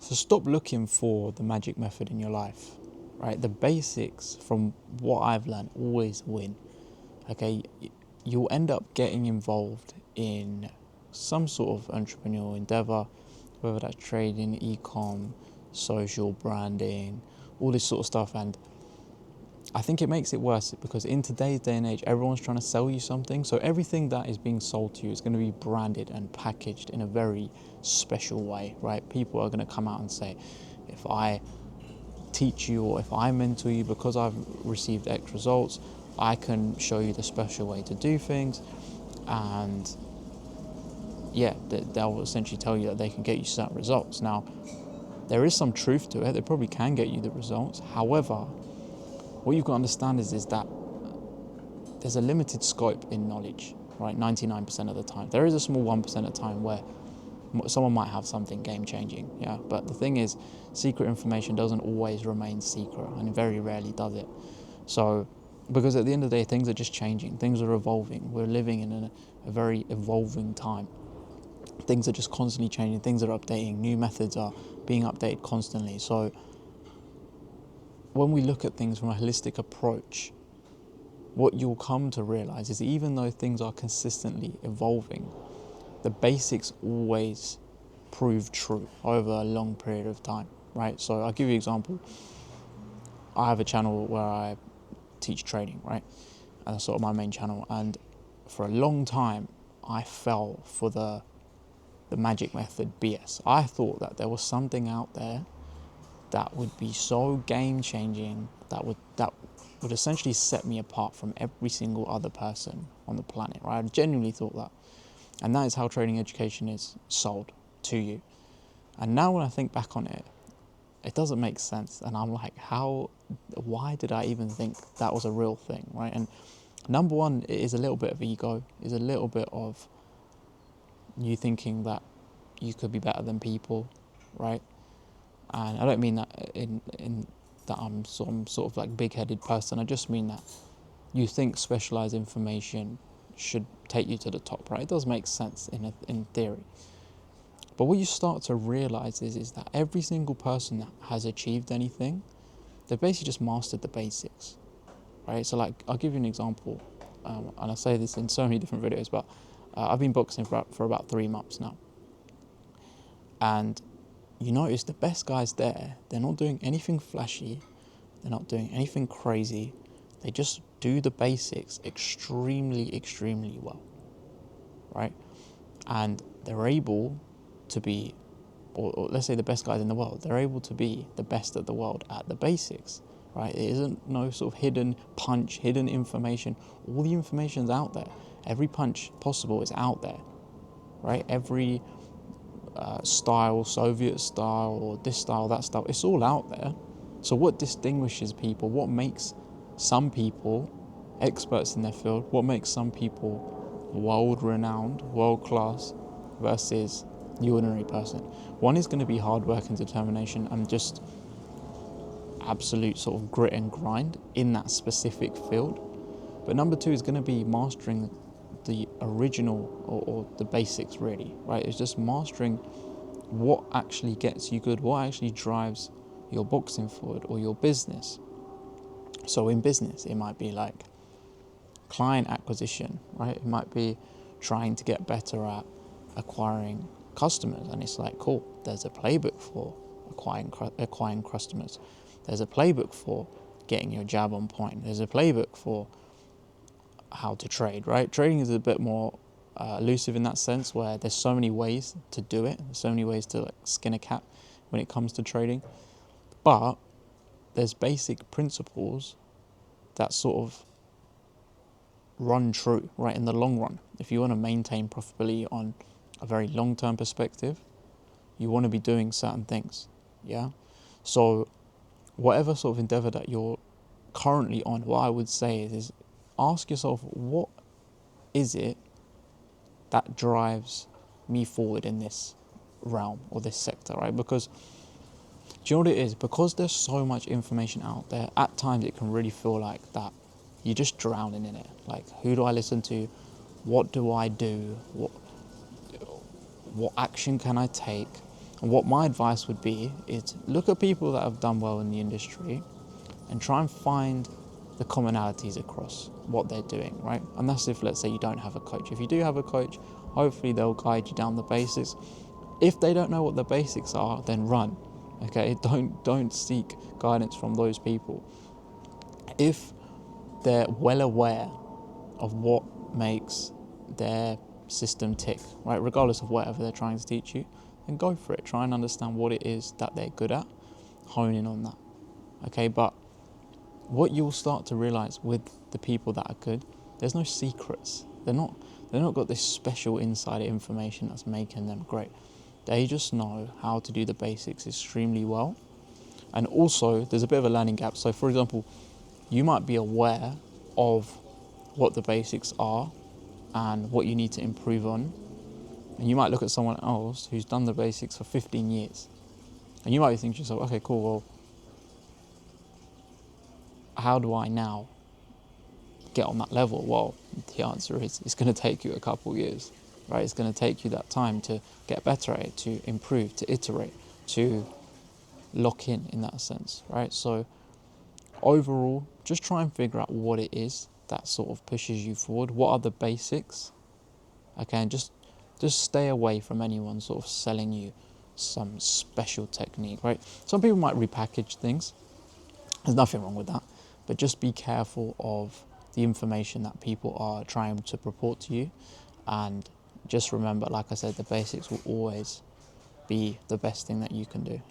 So stop looking for the magic method in your life, right? The basics, from what I've learned, always win. Okay, you'll end up getting involved in some sort of entrepreneurial endeavor, whether that's trading, e-com, social branding, all this sort of stuff. And I think it makes it worse because in today's day and age, everyone's trying to sell you something. So everything that is being sold to you is going to be branded and packaged in a very special way, right? People are going to come out and say, if I teach you or if I mentor you because I've received X results, I can show you the special way to do things. And yeah, they'll essentially tell you that they can get you certain results. Now, there is some truth to it. They probably can get you the results. However, what you've got to understand is that there's a limited scope in knowledge, right? 99% of the time. There is a small 1% of the time where someone might have something game-changing, yeah? But the thing is, secret information doesn't always remain secret, and very rarely does it. So, because at the end of the day, things are just changing. Things are evolving. We're living in a very evolving time. Things are just constantly changing. Things are updating. New methods are being updated constantly. So, when we look at things from a holistic approach, what you'll come to realize is even though things are consistently evolving, the basics always prove true over a long period of time, right? So I'll give you an example. I have a channel where I teach trading, right? And that's sort of my main channel. And for a long time, I fell for the magic method BS. I thought that there was something out there that would be so game changing that would essentially set me apart from every single other person on the planet, right? I genuinely thought that. And that is how trading education is sold to you. And now when I think back on it, it doesn't make sense. And I'm like, why did I even think that was a real thing, right? And number one, it is a little bit of ego, is a little bit of you thinking that you could be better than people, right? And I don't mean that in that I'm some sort of like big-headed person. I just mean that you think specialized information should take you to the top, right? It does make sense in theory. But what you start to realize is that every single person that has achieved anything, they've basically just mastered the basics, right? So like, I'll give you an example, and I say this in so many different videos, but I've been boxing for about 3 months now. And you notice the best guys there, they're not doing anything flashy, they're not doing anything crazy, they just do the basics extremely, extremely well, right? And they're able to be, or let's say the best guys in the world, they're able to be the best of the world at the basics, right? It isn't no sort of hidden punch, hidden information. All the information's out there. Every punch possible is out there, right? Every style, Soviet style, or this style, that style, it's all out there. So what distinguishes people? What makes some people experts in their field? What makes some people world-renowned, world-class versus the ordinary person? One is going to be hard work and determination and just absolute sort of grit and grind in that specific field. But number two is going to be mastering the original or the basics, really, right? It's just mastering what actually gets you good, what actually drives your boxing forward or your business. So in business, it might be like client acquisition, right? It might be trying to get better at acquiring customers. And it's like, cool, there's a playbook for acquiring customers. There's a playbook for getting your jab on point. There's a playbook for how to trade, right? Trading is a bit more elusive in that sense, where there's so many ways to do it. There's so many ways to like skin a cat when it comes to trading. But there's basic principles that sort of run true, right, in the long run. If you want to maintain profitability on a very long-term perspective, you want to be doing certain things, yeah? So whatever sort of endeavor that you're currently on, what I would say is ask yourself, what is it that drives me forward in this realm or this sector, right? Because do you know what it is? Because there's so much information out there, at times it can really feel like that you're just drowning in it. Like, who do I listen to? What do I do? What action can I take? And what my advice would be is look at people that have done well in the industry and try and find the commonalities across what they're doing, right? And that's if, let's say, you don't have a coach. If you do have a coach, hopefully they'll guide you down the basics. If they don't know what the basics are, then run, okay? Don't seek guidance from those people. If they're well aware of what makes their system tick, right, regardless of whatever they're trying to teach you, then go for it. Try and understand what it is that they're good at, hone in on that, okay? But what you'll start to realize with the people that are good, there's no secrets. They're not got this special insider information that's making them great. They just know how to do the basics extremely well. And also, there's a bit of a learning gap. So, for example, you might be aware of what the basics are and what you need to improve on. And you might look at someone else who's done the basics for 15 years. And you might be thinking to yourself, okay, cool, well, how do I now get on that level? Well, the answer is it's going to take you a couple years, right? It's going to take you that time to get better at it, to improve, to iterate, to lock in that sense, right? So overall, just try and figure out what it is that sort of pushes you forward. What are the basics? Okay, and just stay away from anyone sort of selling you some special technique, right? Some people might repackage things. There's nothing wrong with that, but just be careful of the information that people are trying to purport to you, and just remember, like I said, the basics will always be the best thing that you can do.